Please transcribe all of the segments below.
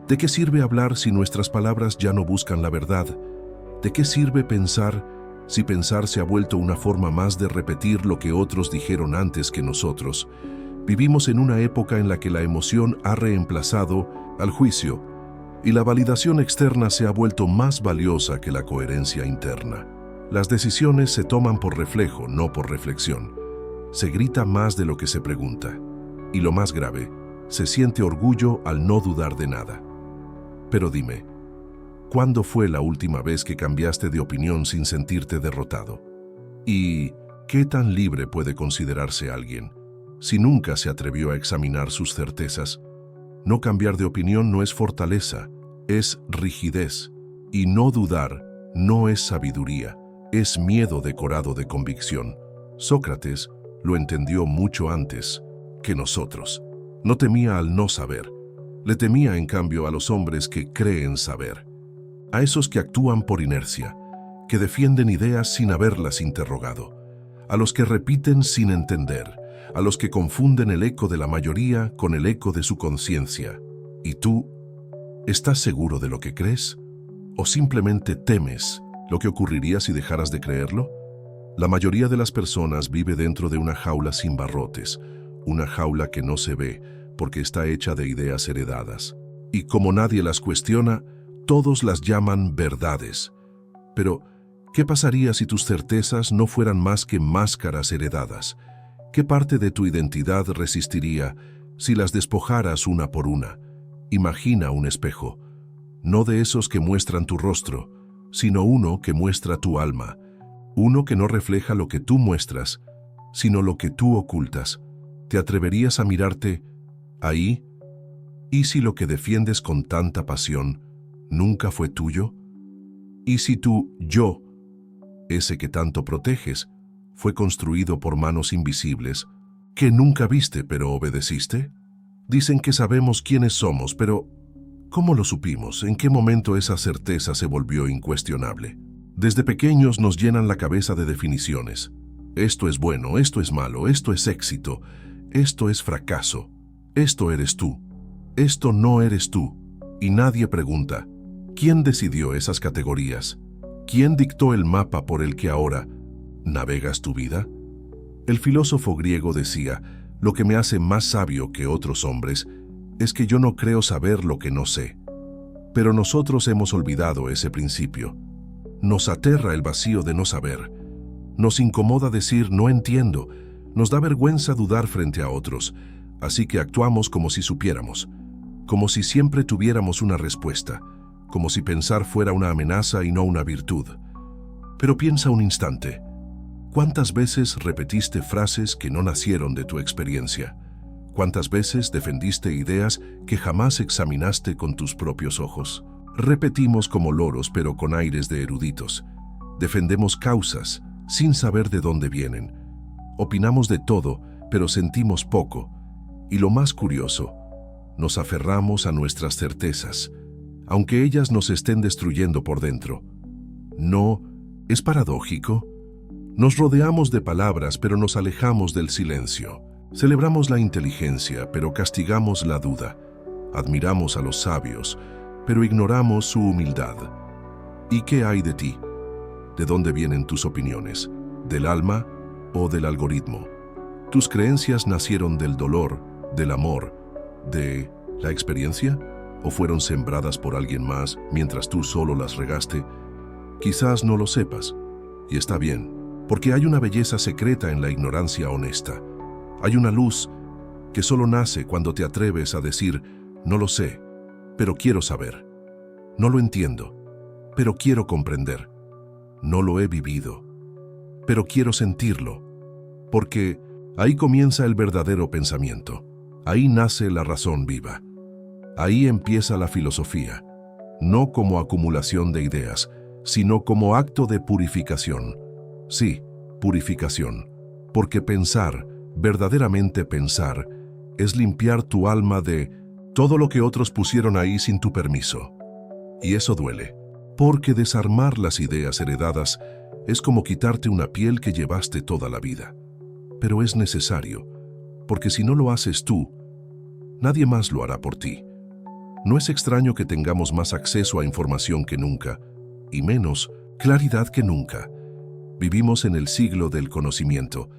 ¿De qué sirve hablar si nuestras palabras ya no buscan la verdad? ¿De qué sirve pensar si pensar se ha vuelto una forma más de repetir lo que otros dijeron antes que nosotros? Vivimos en una época en la que la emoción ha reemplazado al juicio y la validación externa se ha vuelto más valiosa que la coherencia interna. Las decisiones se toman por reflejo, no por reflexión. Se grita más de lo que se pregunta. Y lo más grave, se siente orgullo al no dudar de nada. Pero dime, ¿cuándo fue la última vez que cambiaste de opinión sin sentirte derrotado? ¿Y qué tan libre puede considerarse alguien si nunca se atrevió a examinar sus certezas? No cambiar de opinión no es fortaleza, es rigidez. Y no dudar no es sabiduría, es miedo decorado de convicción. Sócrates lo entendió mucho antes que nosotros. No temía al no saber. Le temía, en cambio, a los hombres que creen saber. A esos que actúan por inercia, que defienden ideas sin haberlas interrogado. A los que repiten sin entender. A los que confunden el eco de la mayoría con el eco de su conciencia. ¿Y tú? ¿Estás seguro de lo que crees? ¿O simplemente temes lo que ocurriría si dejaras de creerlo? La mayoría de las personas vive dentro de una jaula sin barrotes, una jaula que no se ve porque está hecha de ideas heredadas. Y como nadie las cuestiona, todos las llaman verdades. Pero, ¿qué pasaría si tus certezas no fueran más que máscaras heredadas? ¿Qué parte de tu identidad resistiría si las despojaras una por una? Imagina un espejo, no de esos que muestran tu rostro, sino uno que muestra tu alma, uno que no refleja lo que tú muestras, sino lo que tú ocultas. ¿Te atreverías a mirarte ahí? ¿Y si lo que defiendes con tanta pasión nunca fue tuyo? ¿Y si tu yo, ese que tanto proteges, fue construido por manos invisibles que nunca viste pero obedeciste? Dicen que sabemos quiénes somos, pero ¿cómo lo supimos? ¿En qué momento esa certeza se volvió incuestionable? Desde pequeños nos llenan la cabeza de definiciones. Esto es bueno, esto es malo, esto es éxito, esto es fracaso, esto eres tú, esto no eres tú. Y nadie pregunta, ¿quién decidió esas categorías? ¿Quién dictó el mapa por el que ahora navegas tu vida? El filósofo griego decía, lo que me hace más sabio que otros hombres es que yo no creo saber lo que no sé. Pero nosotros hemos olvidado ese principio. Nos aterra el vacío de no saber. Nos incomoda decir no entiendo. Nos da vergüenza dudar frente a otros. Así que actuamos como si supiéramos. Como si siempre tuviéramos una respuesta. Como si pensar fuera una amenaza y no una virtud. Pero piensa un instante. ¿Cuántas veces repetiste frases que no nacieron de tu experiencia? ¿Cuántas veces defendiste ideas que jamás examinaste con tus propios ojos? Repetimos como loros, pero con aires de eruditos. Defendemos causas, sin saber de dónde vienen. Opinamos de todo, pero sentimos poco. Y lo más curioso, nos aferramos a nuestras certezas, aunque ellas nos estén destruyendo por dentro. ¿No es paradójico? Nos rodeamos de palabras, pero nos alejamos del silencio. Celebramos la inteligencia, pero castigamos la duda. Admiramos a los sabios, pero ignoramos su humildad. ¿Y qué hay de ti? ¿De dónde vienen tus opiniones? ¿Del alma o del algoritmo? ¿Tus creencias nacieron del dolor, del amor, de la experiencia? ¿O fueron sembradas por alguien más mientras tú solo las regaste? Quizás no lo sepas, y está bien, porque hay una belleza secreta en la ignorancia honesta. Hay una luz que solo nace cuando te atreves a decir, no lo sé, pero quiero saber. No lo entiendo, pero quiero comprender. No lo he vivido, pero quiero sentirlo. Porque ahí comienza el verdadero pensamiento. Ahí nace la razón viva. Ahí empieza la filosofía, no como acumulación de ideas, sino como acto de purificación. Sí, purificación, porque pensar, verdaderamente pensar, es limpiar tu alma de todo lo que otros pusieron ahí sin tu permiso. Y eso duele, porque desarmar las ideas heredadas es como quitarte una piel que llevaste toda la vida. Pero es necesario, porque si no lo haces tú, nadie más lo hará por ti. No es extraño que tengamos más acceso a información que nunca, y menos claridad que nunca. Vivimos en el siglo del conocimiento,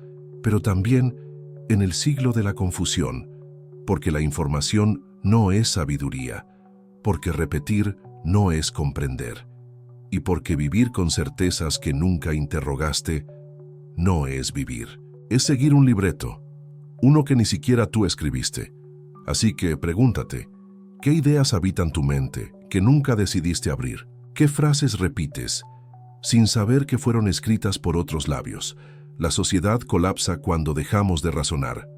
pero también en el siglo de la confusión, porque la información no es sabiduría, porque repetir no es comprender, y porque vivir con certezas que nunca interrogaste no es vivir. Es seguir un libreto, uno que ni siquiera tú escribiste. Así que pregúntate, ¿qué ideas habitan tu mente que nunca decidiste abrir? ¿Qué frases repites sin saber que fueron escritas por otros labios? La sociedad colapsa cuando dejamos de razonar,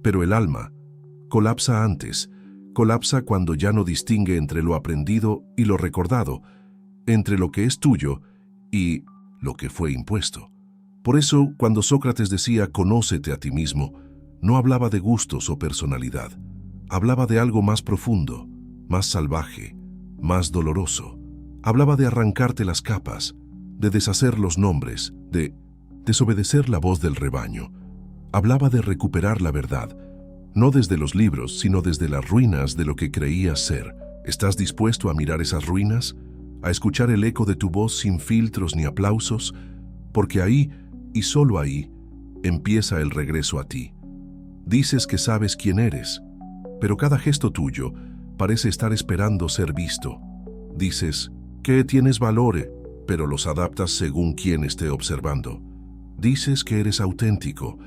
pero el alma colapsa antes. Colapsa cuando ya no distingue entre lo aprendido y lo recordado, entre lo que es tuyo y lo que fue impuesto. Por eso, cuando Sócrates decía «conócete a ti mismo», no hablaba de gustos o personalidad. Hablaba de algo más profundo, más salvaje, más doloroso. Hablaba de arrancarte las capas, de deshacer los nombres, de desobedecer la voz del rebaño. Hablaba de recuperar la verdad, no desde los libros, sino desde las ruinas de lo que creías ser. ¿Estás dispuesto a mirar esas ruinas? ¿A escuchar el eco de tu voz sin filtros ni aplausos? Porque ahí, y solo ahí, empieza el regreso a ti. Dices que sabes quién eres, pero cada gesto tuyo parece estar esperando ser visto. Dices que tienes valor, pero los adaptas según quien esté observando. Dices que eres auténtico,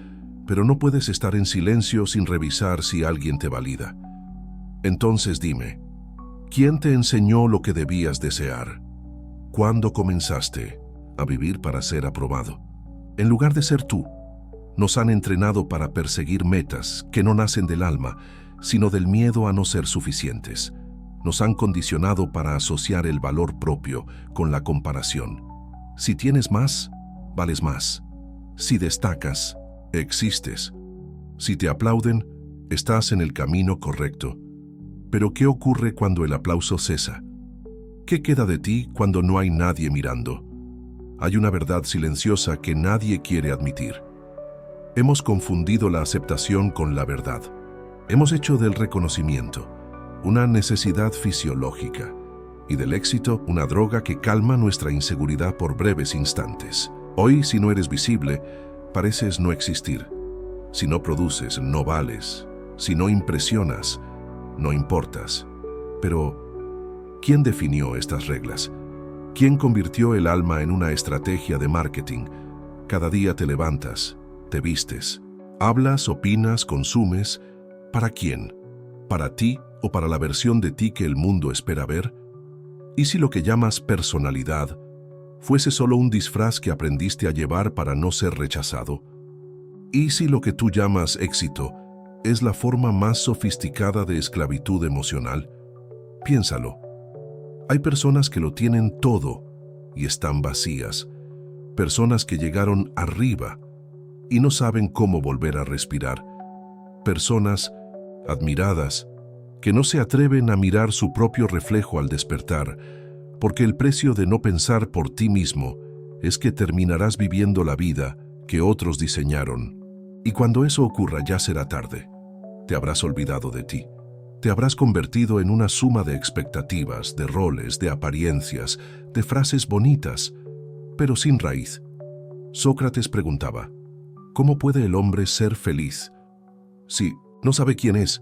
pero no puedes estar en silencio sin revisar si alguien te valida. Entonces dime, ¿quién te enseñó lo que debías desear? ¿Cuándo comenzaste a vivir para ser aprobado? En lugar de ser tú, nos han entrenado para perseguir metas que no nacen del alma, sino del miedo a no ser suficientes. Nos han condicionado para asociar el valor propio con la comparación. Si tienes más, vales más. Si destacas, existes. Si te aplauden, estás en el camino correcto. Pero ¿qué ocurre cuando el aplauso cesa? ¿Qué queda de ti cuando no hay nadie mirando? Hay una verdad silenciosa que nadie quiere admitir. Hemos confundido la aceptación con la verdad. Hemos hecho del reconocimiento una necesidad fisiológica y del éxito una droga que calma nuestra inseguridad por breves instantes. Hoy, si no eres visible, pareces no existir. Si no produces, no vales. Si no impresionas, no importas. Pero, ¿quién definió estas reglas? ¿Quién convirtió el alma en una estrategia de marketing? Cada día te levantas, te vistes, hablas, opinas, consumes. ¿Para quién? ¿Para ti o para la versión de ti que el mundo espera ver? ¿Y si lo que llamas personalidad fuese solo un disfraz que aprendiste a llevar para no ser rechazado? ¿Y si lo que tú llamas éxito es la forma más sofisticada de esclavitud emocional? Piénsalo. Hay personas que lo tienen todo y están vacías. Personas que llegaron arriba y no saben cómo volver a respirar. Personas admiradas que no se atreven a mirar su propio reflejo al despertar, porque el precio de no pensar por ti mismo es que terminarás viviendo la vida que otros diseñaron. Y cuando eso ocurra ya será tarde. Te habrás olvidado de ti. Te habrás convertido en una suma de expectativas, de roles, de apariencias, de frases bonitas, pero sin raíz. Sócrates preguntaba, ¿cómo puede el hombre ser feliz si no sabe quién es?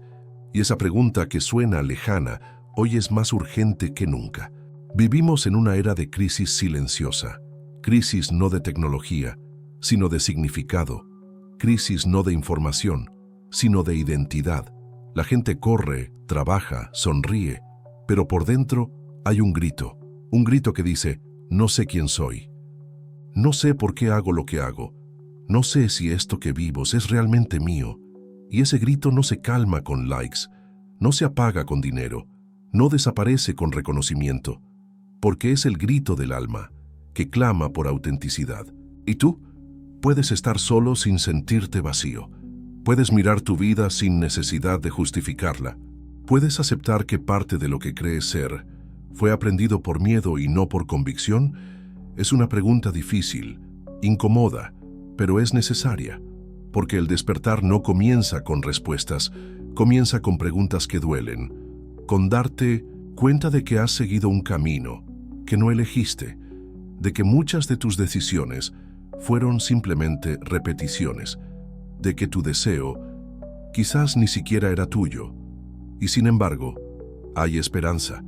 Y esa pregunta que suena lejana, hoy es más urgente que nunca. Vivimos en una era de crisis silenciosa. Crisis no de tecnología, sino de significado. Crisis no de información, sino de identidad. La gente corre, trabaja, sonríe, pero por dentro hay un grito que dice, no sé quién soy. No sé por qué hago lo que hago. No sé si esto que vivo es realmente mío. Y ese grito no se calma con likes, no se apaga con dinero, no desaparece con reconocimiento, porque es el grito del alma que clama por autenticidad. ¿Y tú? Puedes estar solo sin sentirte vacío. Puedes mirar tu vida sin necesidad de justificarla. Puedes aceptar que parte de lo que crees ser fue aprendido por miedo y no por convicción. Es una pregunta difícil, incómoda, pero es necesaria. Porque el despertar no comienza con respuestas, comienza con preguntas que duelen. con darte cuenta de que has seguido un camino que no elegiste, de que muchas de tus decisiones fueron simplemente repeticiones, de que tu deseo quizás ni siquiera era tuyo. Y sin embargo, hay esperanza,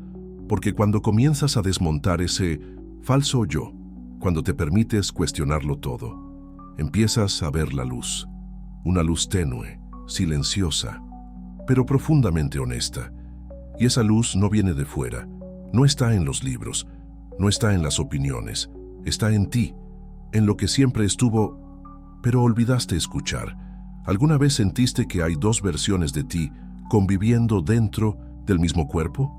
porque cuando comienzas a desmontar ese falso yo, cuando te permites cuestionarlo todo, empiezas a ver la luz, una luz tenue, silenciosa, pero profundamente honesta. Y esa luz no viene de fuera, no está en los libros, no está en las opiniones, está en ti, en lo que siempre estuvo, pero olvidaste escuchar. ¿Alguna vez sentiste que hay dos versiones de ti conviviendo dentro del mismo cuerpo?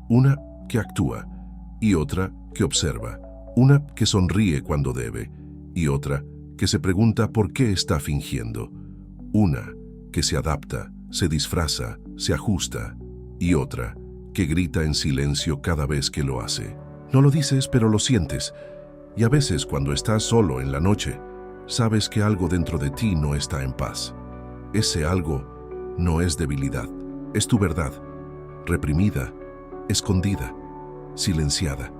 Una que actúa y otra que observa. Una que sonríe cuando debe y otra que se pregunta por qué está fingiendo. Una que se adapta, se disfraza, se ajusta y otra que grita en silencio cada vez que lo hace. No lo dices, pero lo sientes. Y a veces cuando estás solo en la noche, sabes que algo dentro de ti no está en paz. Ese algo no es debilidad, es tu verdad, reprimida, escondida, silenciada.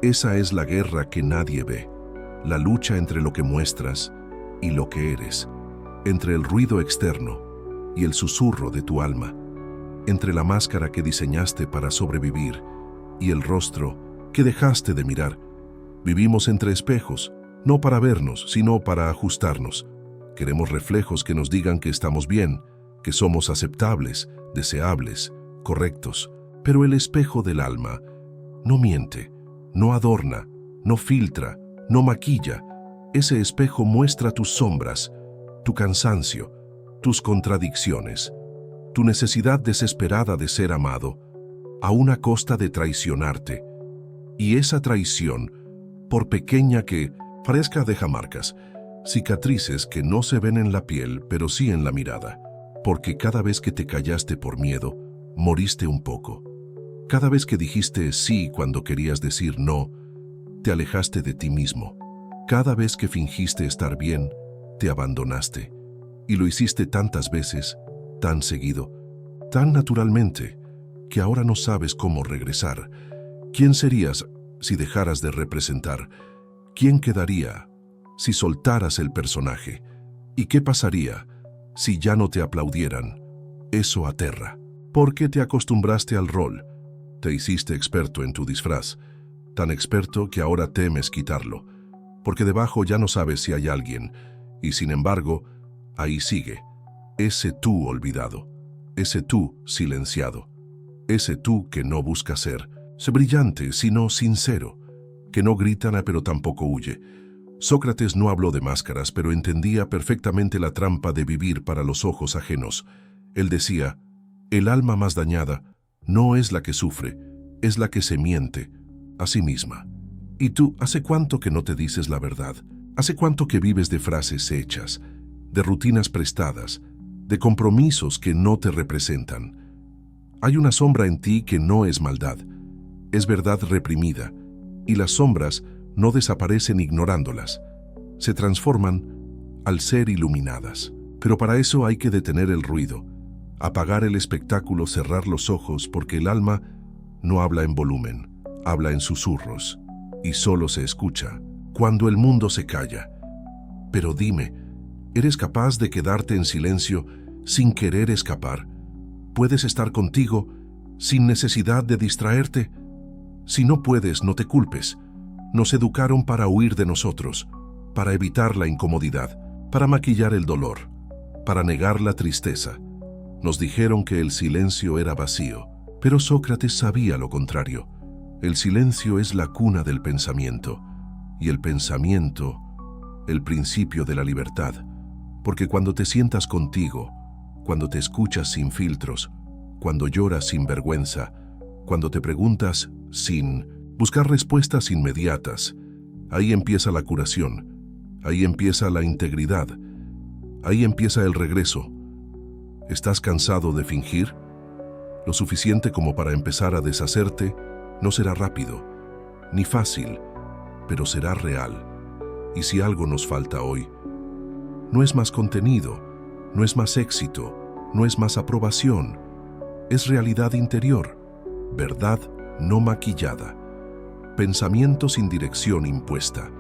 Esa es la guerra que nadie ve, la lucha entre lo que muestras y lo que eres, entre el ruido externo y el susurro de tu alma, entre la máscara que diseñaste para sobrevivir y el rostro que dejaste de mirar. Vivimos entre espejos, no para vernos, sino para ajustarnos. Queremos reflejos que nos digan que estamos bien, que somos aceptables, deseables, correctos. Pero el espejo del alma no miente, no adorna, no filtra, no maquilla. Ese espejo muestra tus sombras, tu cansancio, tus contradicciones, tu necesidad desesperada de ser amado, a una costa de traicionarte. Y esa traición, por pequeña que parezca, deja marcas, cicatrices que no se ven en la piel, pero sí en la mirada. Porque cada vez que te callaste por miedo, moriste un poco. Cada vez que dijiste sí cuando querías decir no, te alejaste de ti mismo. Cada vez que fingiste estar bien, te abandonaste. Y lo hiciste tantas veces, tan seguido, tan naturalmente, que ahora no sabes cómo regresar. ¿Quién serías si dejaras de representar? ¿Quién quedaría si soltaras el personaje? ¿Y qué pasaría si ya no te aplaudieran? Eso aterra. ¿Por qué te acostumbraste al rol? Te hiciste experto en tu disfraz, tan experto que ahora temes quitarlo, porque debajo ya no sabes si hay alguien, y sin embargo, ahí sigue, ese tú olvidado, ese tú silenciado, ese tú que no busca ser brillante, sino sincero, que no grita pero tampoco huye. Sócrates no habló de máscaras, pero entendía perfectamente la trampa de vivir para los ojos ajenos. Él decía, el alma más dañada no es la que sufre, es la que se miente a sí misma. ¿Y tú, hace cuánto que no te dices la verdad? ¿Hace cuánto que vives de frases hechas, de rutinas prestadas, de compromisos que no te representan? Hay una sombra en ti que no es maldad, es verdad reprimida, y las sombras no desaparecen ignorándolas, se transforman al ser iluminadas. Pero para eso hay que detener el ruido, apagar el espectáculo, cerrar los ojos, porque el alma no habla en volumen, habla en susurros, y solo se escucha cuando el mundo se calla. Pero dime, ¿eres capaz de quedarte en silencio sin querer escapar? ¿Puedes estar contigo sin necesidad de distraerte? Si no puedes, no te culpes. Nos educaron para huir de nosotros, para evitar la incomodidad, para maquillar el dolor, para negar la tristeza. Nos dijeron que el silencio era vacío, pero Sócrates sabía lo contrario. El silencio es la cuna del pensamiento, y el pensamiento, el principio de la libertad. Porque cuando te sientas contigo, cuando te escuchas sin filtros, cuando lloras sin vergüenza, cuando te preguntas sin buscar respuestas inmediatas, ahí empieza la curación, ahí empieza la integridad, ahí empieza el regreso. ¿Estás cansado de fingir? Lo suficiente como para empezar a deshacerte. No será rápido, ni fácil, pero será real. Y si algo nos falta hoy, no es más contenido, no es más éxito, no es más aprobación, es realidad interior, verdad no maquillada, pensamiento sin dirección impuesta,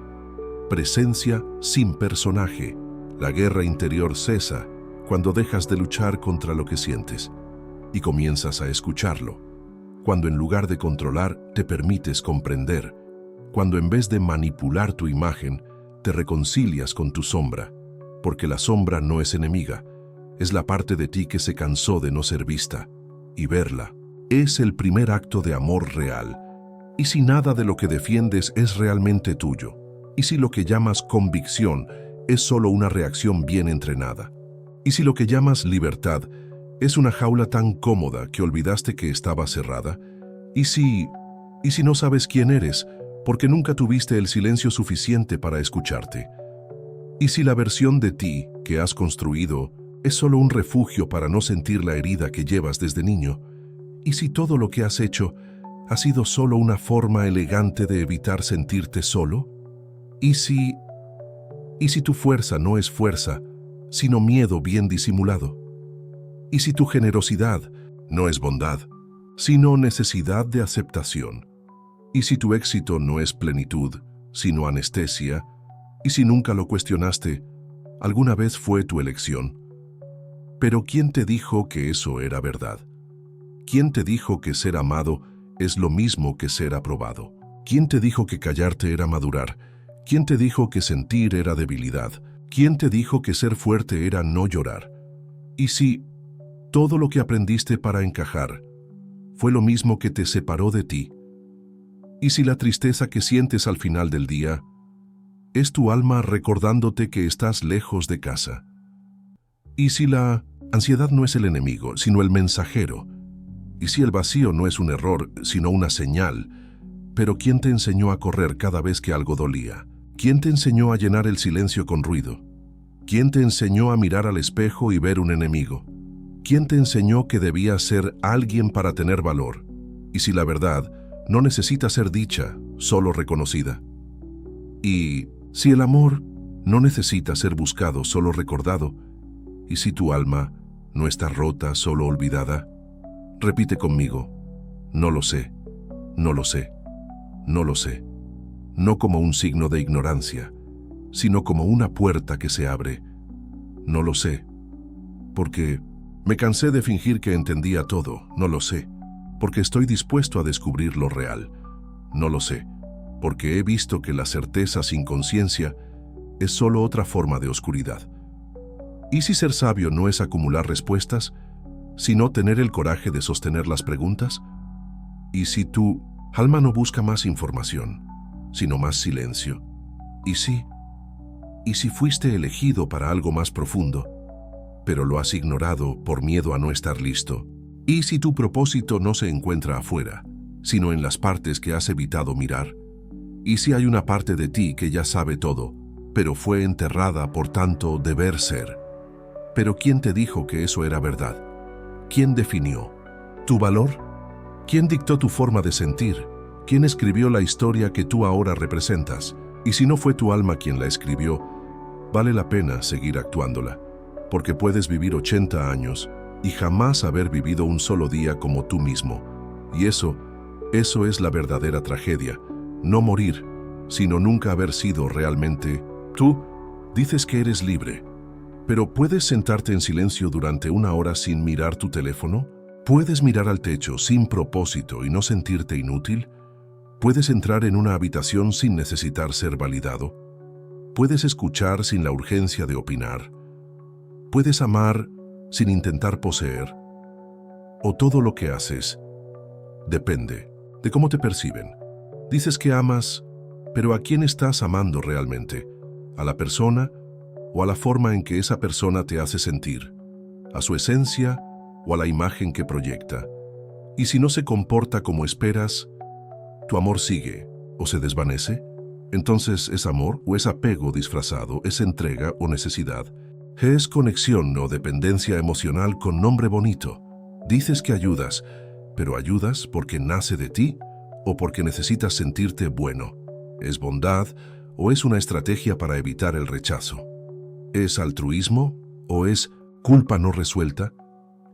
presencia sin personaje. La guerra interior cesa cuando dejas de luchar contra lo que sientes y comienzas a escucharlo. Cuando en lugar de controlar te permites comprender. Cuando en vez de manipular tu imagen te reconcilias con tu sombra. Porque la sombra no es enemiga, es la parte de ti que se cansó de no ser vista. Y verla es el primer acto de amor real. Y si nada de lo que defiendes es realmente tuyo, y si lo que llamas convicción es solo una reacción bien entrenada, y si lo que llamas libertad es una jaula tan cómoda que olvidaste que estaba cerrada, y si no sabes quién eres porque nunca tuviste el silencio suficiente para escucharte, y si la versión de ti que has construido es solo un refugio para no sentir la herida que llevas desde niño, y si todo lo que has hecho ha sido solo una forma elegante de evitar sentirte solo, y si tu fuerza no es fuerza, sino miedo bien disimulado, y si tu generosidad no es bondad, sino necesidad de aceptación, y si tu éxito no es plenitud, sino anestesia, y si nunca lo cuestionaste, alguna vez fue tu elección. Pero ¿quién te dijo que eso era verdad? ¿Quién te dijo que ser amado es lo mismo que ser aprobado? ¿Quién te dijo que callarte era madurar? ¿Quién te dijo que sentir era debilidad? ¿Quién te dijo que ser fuerte era no llorar? Y si todo lo que aprendiste para encajar fue lo mismo que te separó de ti, y si la tristeza que sientes al final del día es tu alma recordándote que estás lejos de casa, y si la ansiedad no es el enemigo, sino el mensajero, y si el vacío no es un error, sino una señal, pero ¿quién te enseñó a correr cada vez que algo dolía? ¿Quién te enseñó a llenar el silencio con ruido? ¿Quién te enseñó a mirar al espejo y ver un enemigo? ¿Quién te enseñó que debías ser alguien para tener valor? Y si la verdad no necesita ser dicha, solo reconocida. Y si el amor no necesita ser buscado, solo recordado. Y si tu alma no está rota, solo olvidada. Repite conmigo: no lo sé, no lo sé, no lo sé. No como un signo de ignorancia, sino como una puerta que se abre. No lo sé, porque me cansé de fingir que entendía todo. No lo sé, porque estoy dispuesto a descubrir lo real. No lo sé, porque he visto que la certeza sin conciencia es solo otra forma de oscuridad. ¿Y si ser sabio no es acumular respuestas, sino tener el coraje de sostener las preguntas? ¿Y si tu alma no busca más información, sino más silencio? ¿Y si fuiste elegido para algo más profundo, pero lo has ignorado por miedo a no estar listo? ¿Y si tu propósito no se encuentra afuera, sino en las partes que has evitado mirar? ¿Y si hay una parte de ti que ya sabe todo, pero fue enterrada por tanto deber ser? ¿Pero quién te dijo que eso era verdad? ¿Quién definió tu valor? ¿Quién dictó tu forma de sentir? ¿Quién escribió la historia que tú ahora representas? Y si no fue tu alma quien la escribió, vale la pena seguir actuándola, porque puedes vivir 80 años y jamás haber vivido un solo día como tú mismo. Y eso es la verdadera tragedia. No morir, sino nunca haber sido realmente tú. Dices que eres libre, pero ¿puedes sentarte en silencio durante una hora sin mirar tu teléfono? ¿Puedes mirar al techo sin propósito y no sentirte inútil? ¿Puedes entrar en una habitación sin necesitar ser validado? ¿Puedes escuchar sin la urgencia de opinar? ¿Puedes amar sin intentar poseer? ¿O todo lo que haces depende de cómo te perciben? Dices que amas, pero ¿a quién estás amando realmente? ¿A la persona o a la forma en que esa persona te hace sentir? ¿A su esencia o a la imagen que proyecta? Y si no se comporta como esperas, ¿tu amor sigue o se desvanece? Entonces, ¿es amor o es apego disfrazado? ¿Es entrega o necesidad? ¿Es conexión o dependencia emocional con nombre bonito? Dices que ayudas, pero ¿ayudas porque nace de ti o porque necesitas sentirte bueno? ¿Es bondad o es una estrategia para evitar el rechazo? ¿Es altruismo o es culpa no resuelta?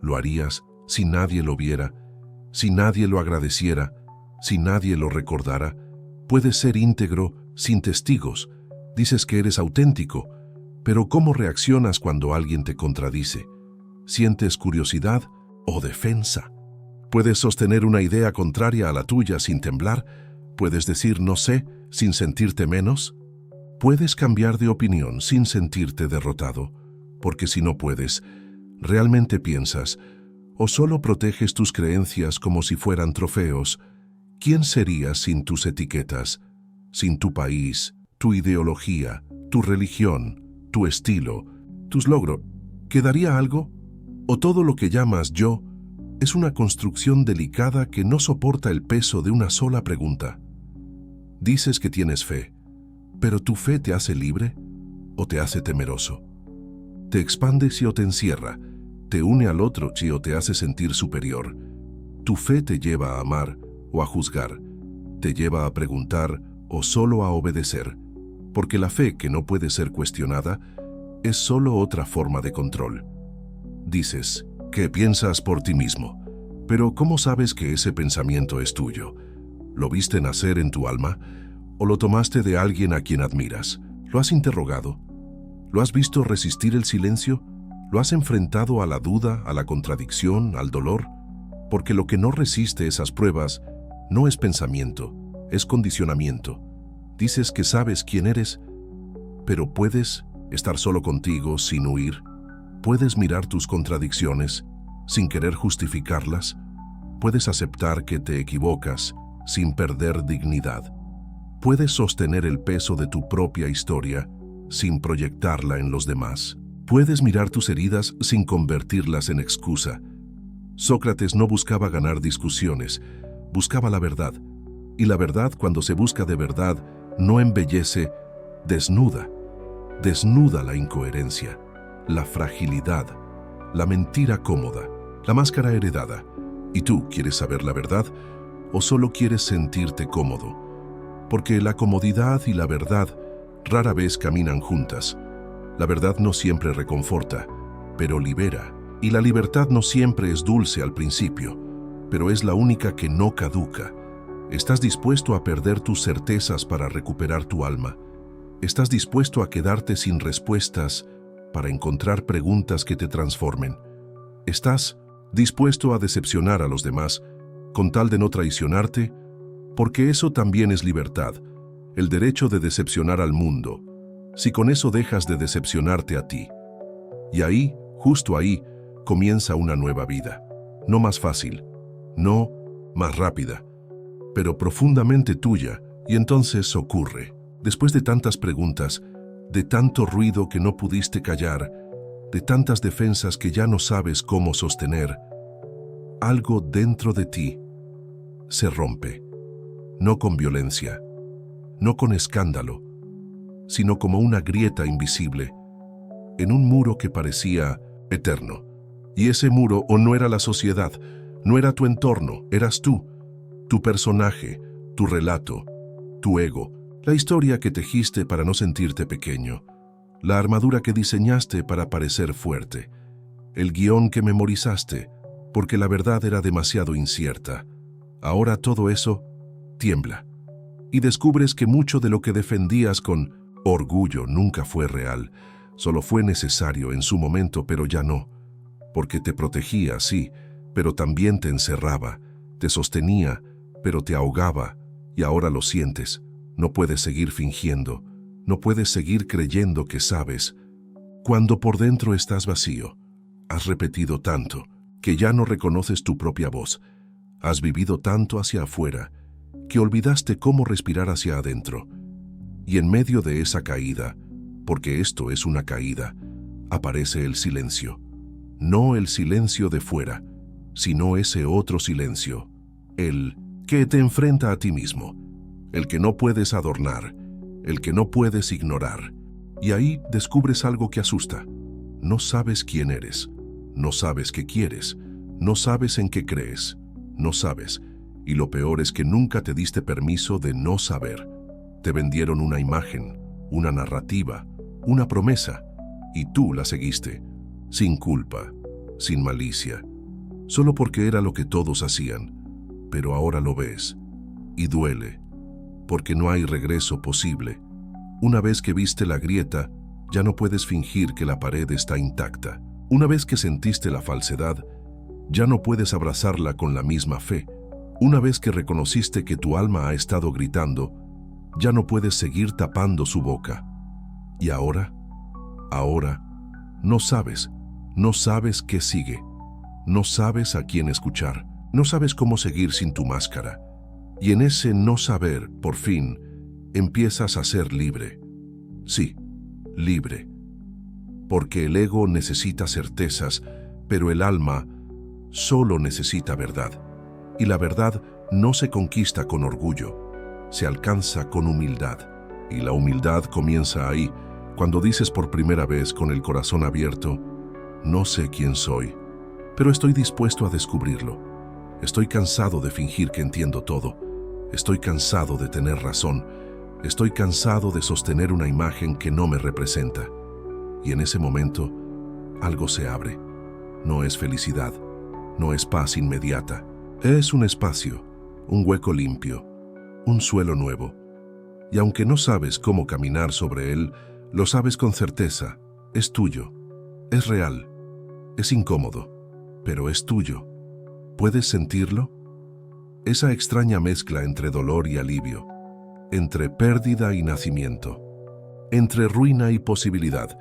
¿Lo harías si nadie lo viera, si nadie lo agradeciera, si nadie lo recordara? Puedes ser íntegro sin testigos. Dices que eres auténtico, pero ¿cómo reaccionas cuando alguien te contradice? ¿Sientes curiosidad o defensa? Puedes sostener una idea contraria a la tuya sin temblar. Puedes decir no sé sin sentirte menos. Puedes cambiar de opinión sin sentirte derrotado, porque si no puedes, ¿realmente piensas o solo proteges tus creencias como si fueran trofeos? ¿Quién serías sin tus etiquetas, sin tu país, tu ideología, tu religión, tu estilo, tus logros? ¿Quedaría algo? ¿O todo lo que llamas yo es una construcción delicada que no soporta el peso de una sola pregunta? Dices que tienes fe, pero ¿tu fe te hace libre o te hace temeroso? ¿Te expande sí o te encierra? ¿Te une al otro sí o te hace sentir superior? ¿Tu fe te lleva a amar o a juzgar? ¿Te lleva a preguntar o solo a obedecer? Porque la fe que no puede ser cuestionada es solo otra forma de control. Dices que piensas por ti mismo, pero ¿cómo sabes que ese pensamiento es tuyo? ¿Lo viste nacer en tu alma o lo tomaste de alguien a quien admiras? ¿Lo has interrogado? ¿Lo has visto resistir el silencio? ¿Lo has enfrentado a la duda, a la contradicción, al dolor? Porque lo que no resiste esas pruebas no es pensamiento, es condicionamiento. Dices que sabes quién eres, pero ¿puedes estar solo contigo sin huir? ¿Puedes mirar tus contradicciones sin querer justificarlas? ¿Puedes aceptar que te equivocas sin perder dignidad? ¿Puedes sostener el peso de tu propia historia sin proyectarla en los demás? ¿Puedes mirar tus heridas sin convertirlas en excusa? Sócrates no buscaba ganar discusiones, buscaba la verdad. Y la verdad, cuando se busca de verdad, no embellece, desnuda. Desnuda la incoherencia, la fragilidad, la mentira cómoda, la máscara heredada. ¿Y tú quieres saber la verdad o solo quieres sentirte cómodo? Porque la comodidad y la verdad rara vez caminan juntas. La verdad no siempre reconforta, pero libera. Y la libertad no siempre es dulce al principio, pero es la única que no caduca. ¿Estás dispuesto a perder tus certezas para recuperar tu alma? ¿Estás dispuesto a quedarte sin respuestas para encontrar preguntas que te transformen? ¿Estás dispuesto a decepcionar a los demás con tal de no traicionarte? Porque eso también es libertad, el derecho de decepcionar al mundo, si con eso dejas de decepcionarte a ti. Y ahí, justo ahí, comienza una nueva vida. No más fácil, no más rápida, pero profundamente tuya. Y entonces ocurre, después de tantas preguntas, de tanto ruido que no pudiste callar, de tantas defensas que ya no sabes cómo sostener, algo dentro de ti se rompe. No con violencia, no con escándalo, sino como una grieta invisible, en un muro que parecía eterno. Y ese muro o no era la sociedad, no era tu entorno, eras tú, tu personaje, tu relato, tu ego, la historia que tejiste para no sentirte pequeño, la armadura que diseñaste para parecer fuerte, el guión que memorizaste porque la verdad era demasiado incierta. Ahora todo eso tiembla y descubres que mucho de lo que defendías con orgullo nunca fue real, solo fue necesario en su momento, pero ya no, porque te protegía, sí, pero también te encerraba, te sostenía, pero te ahogaba, y ahora lo sientes. No puedes seguir fingiendo, no puedes seguir creyendo que sabes, cuando por dentro estás vacío. Has repetido tanto que ya no reconoces tu propia voz. Has vivido tanto hacia afuera que olvidaste cómo respirar hacia adentro. Y en medio de esa caída, porque esto es una caída, aparece el silencio. No el silencio de fuera, sino ese otro silencio, el que te enfrenta a ti mismo, el que no puedes adornar, el que no puedes ignorar. Y ahí descubres algo que asusta. No sabes quién eres, no sabes qué quieres, no sabes en qué crees, no sabes. Y lo peor es que nunca te diste permiso de no saber. Te vendieron una imagen, una narrativa, una promesa, y tú la seguiste, sin culpa, sin malicia. solo porque era lo que todos hacían, pero ahora lo ves, y duele, porque no hay regreso posible. Una vez que viste la grieta, ya no puedes fingir que la pared está intacta. Una vez que sentiste la falsedad, ya no puedes abrazarla con la misma fe. Una vez que reconociste que tu alma ha estado gritando, ya no puedes seguir tapando su boca. Y ahora, no sabes qué sigue. No sabes a quién escuchar. No sabes cómo seguir sin tu máscara. Y en ese no saber, por fin, empiezas a ser libre. Sí, libre. Porque el ego necesita certezas, pero el alma solo necesita verdad. Y la verdad no se conquista con orgullo, se alcanza con humildad. Y la humildad comienza ahí, cuando dices por primera vez con el corazón abierto, no sé quién soy, pero estoy dispuesto a descubrirlo. Estoy cansado de fingir que entiendo todo. Estoy cansado de tener razón. Estoy cansado de sostener una imagen que no me representa. Y en ese momento, algo se abre. No es felicidad, no es paz inmediata. Es un espacio, un hueco limpio, un suelo nuevo. Y aunque no sabes cómo caminar sobre él, lo sabes con certeza. Es tuyo, es real, es incómodo, pero es tuyo. ¿Puedes sentirlo? Esa extraña mezcla entre dolor y alivio, entre pérdida y nacimiento, entre ruina y posibilidad.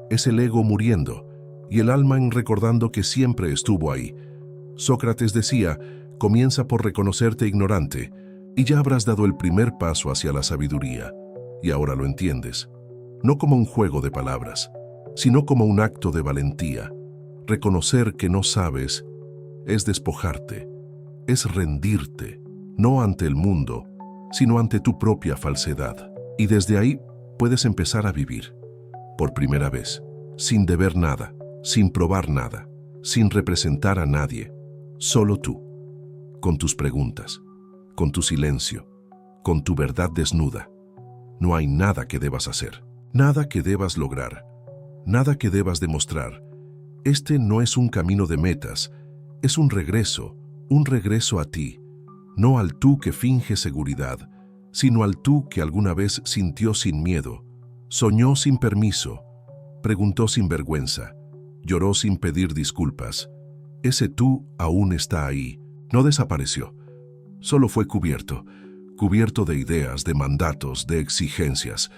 Es el ego muriendo y el alma recordando que siempre estuvo ahí. Sócrates decía, comienza por reconocerte ignorante y ya habrás dado el primer paso hacia la sabiduría. Y ahora lo entiendes, no como un juego de palabras, sino como un acto de valentía. Reconocer que no sabes es despojarte, es rendirte, no ante el mundo, sino ante tu propia falsedad. Y desde ahí puedes empezar a vivir, por primera vez, sin deber nada, sin probar nada, sin representar a nadie, solo tú, con tus preguntas, con tu silencio, con tu verdad desnuda. No hay nada que debas hacer, nada que debas lograr, nada que debas demostrar. Este no es un camino de metas, es un regreso a ti, no al tú que finge seguridad, sino al tú que alguna vez sintió sin miedo, soñó sin permiso, preguntó sin vergüenza, lloró sin pedir disculpas. Ese tú aún está ahí, no desapareció, solo fue cubierto de ideas, de mandatos, de exigencias,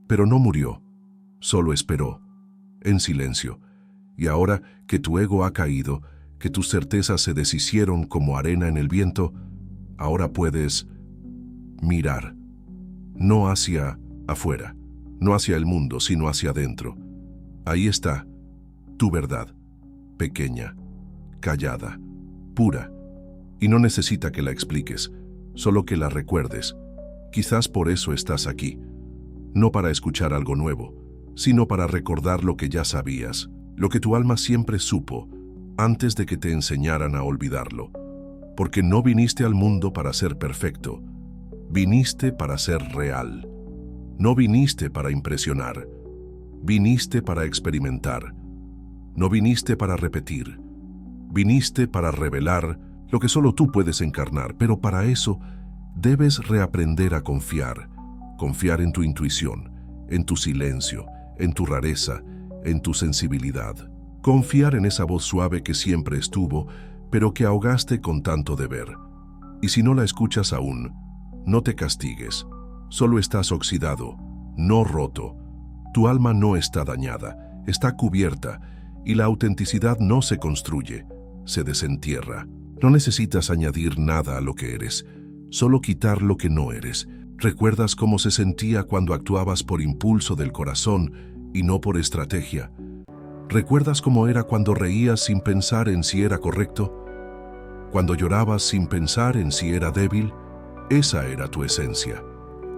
pero no murió, solo esperó, en silencio. Y ahora que tu ego ha caído, que tus certezas se deshicieron como arena en el viento, ahora puedes mirar, no hacia afuera, no hacia el mundo, sino hacia adentro. Ahí está tu verdad, pequeña, callada, pura, y no necesita que la expliques, solo que la recuerdes. Quizás por eso estás aquí, no para escuchar algo nuevo, sino para recordar lo que ya sabías, lo que tu alma siempre supo, antes de que te enseñaran a olvidarlo. Porque no viniste al mundo para ser perfecto, viniste para ser real. No viniste para impresionar, viniste para experimentar. No viniste para repetir, viniste para revelar lo que solo tú puedes encarnar, pero para eso debes reaprender a confiar en tu intuición, en tu silencio, en tu rareza, en tu sensibilidad. Confiar en esa voz suave que siempre estuvo, pero que ahogaste con tanto deber. Y si no la escuchas aún, no te castigues. Solo estás oxidado, no roto. Tu alma no está dañada, está cubierta, y la autenticidad no se construye, se desentierra. No necesitas añadir nada a lo que eres, solo quitar lo que no eres. ¿Recuerdas cómo se sentía cuando actuabas por impulso del corazón y no por estrategia? ¿Recuerdas cómo era cuando reías sin pensar en si era correcto? Cuando llorabas sin pensar en si era débil. Esa era tu esencia.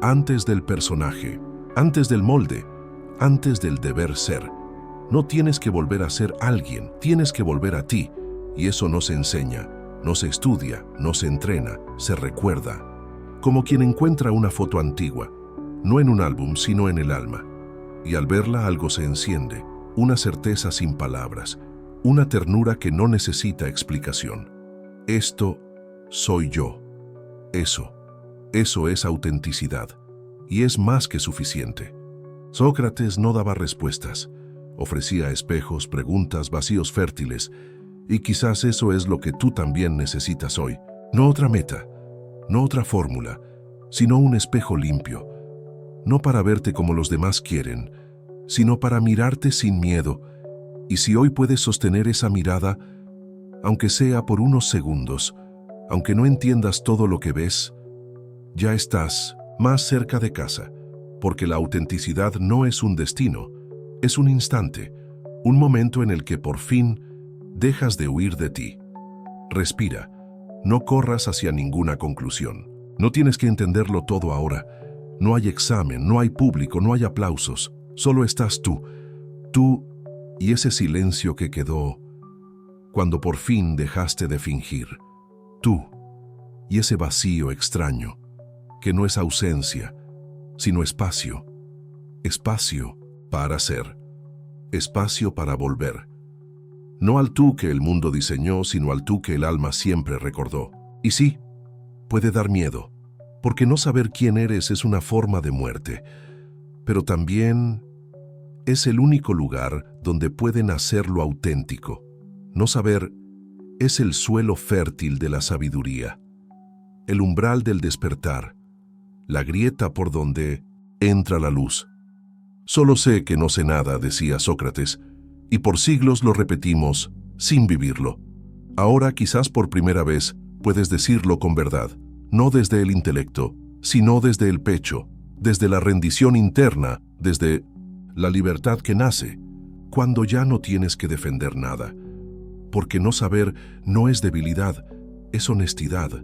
Antes del personaje, antes del molde, antes del deber ser. No tienes que volver a ser alguien, tienes que volver a ti. Y eso no se enseña, no se estudia, no se entrena, se recuerda. Como quien encuentra una foto antigua, no en un álbum, sino en el alma. Y al verla algo se enciende. Una certeza sin palabras, una ternura que no necesita explicación. Esto soy yo. Eso es autenticidad, y es más que suficiente. Sócrates no daba respuestas, ofrecía espejos, preguntas, vacíos fértiles, y quizás eso es lo que tú también necesitas hoy. No otra meta, no otra fórmula, sino un espejo limpio, no para verte como los demás quieren, sino para mirarte sin miedo. Y si hoy puedes sostener esa mirada, aunque sea por unos segundos, aunque no entiendas todo lo que ves, ya estás más cerca de casa, porque la autenticidad no es un destino, es un instante, un momento en el que por fin dejas de huir de ti. Respira, no corras hacia ninguna conclusión. No tienes que entenderlo todo ahora. No hay examen, no hay público, no hay aplausos. Solo estás tú y ese silencio que quedó cuando por fin dejaste de fingir. Tú y ese vacío extraño, que no es ausencia, sino espacio. Espacio para ser, espacio para volver. No al tú que el mundo diseñó, sino al tú que el alma siempre recordó. Y sí, puede dar miedo, porque no saber quién eres es una forma de muerte, pero también es el único lugar donde puede nacer lo auténtico. No saber es el suelo fértil de la sabiduría, el umbral del despertar, la grieta por donde entra la luz. Solo sé que no sé nada, decía Sócrates, y por siglos lo repetimos sin vivirlo. Ahora, quizás por primera vez, puedes decirlo con verdad, no desde el intelecto, sino desde el pecho, desde la rendición interna, desde la libertad que nace, cuando ya no tienes que defender nada. Porque no saber no es debilidad, es honestidad,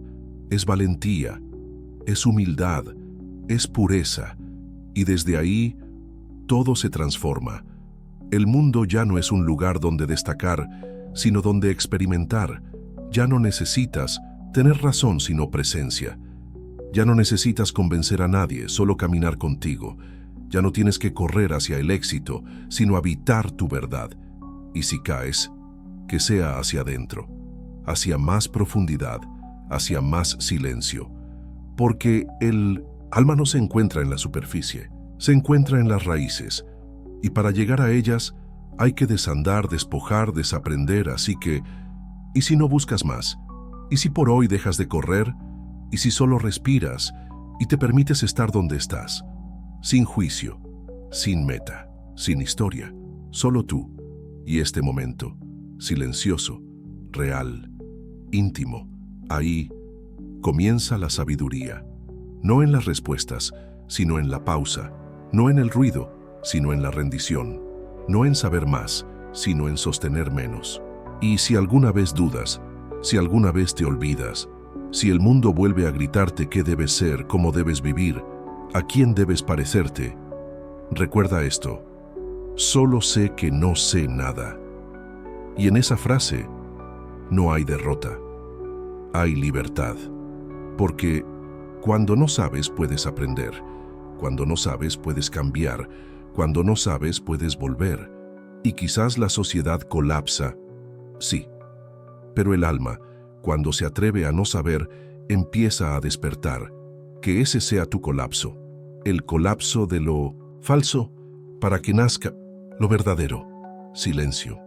es valentía, es humildad, es pureza, y desde ahí todo se transforma. El mundo ya no es un lugar donde destacar, sino donde experimentar. Ya no necesitas tener razón, sino presencia. Ya no necesitas convencer a nadie, solo caminar contigo. Ya no tienes que correr hacia el éxito, sino habitar tu verdad. Y si caes, que sea hacia adentro, hacia más profundidad, hacia más silencio. Porque el alma no se encuentra en la superficie, se encuentra en las raíces. Y para llegar a ellas hay que desandar, despojar, desaprender, así que, ¿y si no buscas más? ¿Y si por hoy dejas de correr? ¿Y si solo respiras y te permites estar donde estás? Sin juicio, sin meta, sin historia, solo tú y este momento, silencioso, real, íntimo. Ahí comienza la sabiduría, no en las respuestas, sino en la pausa, no en el ruido, sino en la rendición, no en saber más, sino en sostener menos. Y si alguna vez dudas, si alguna vez te olvidas, si el mundo vuelve a gritarte qué debes ser, cómo debes vivir, a quién debes parecerte, recuerda esto: solo sé que no sé nada. Y en esa frase no hay derrota, hay libertad. Porque cuando no sabes puedes aprender, cuando no sabes puedes cambiar, cuando no sabes puedes volver. Y quizás la sociedad colapsa, sí, pero el alma, cuando se atreve a no saber, empieza a despertar. Que ese sea tu colapso, el colapso de lo falso, para que nazca lo verdadero. Silencio.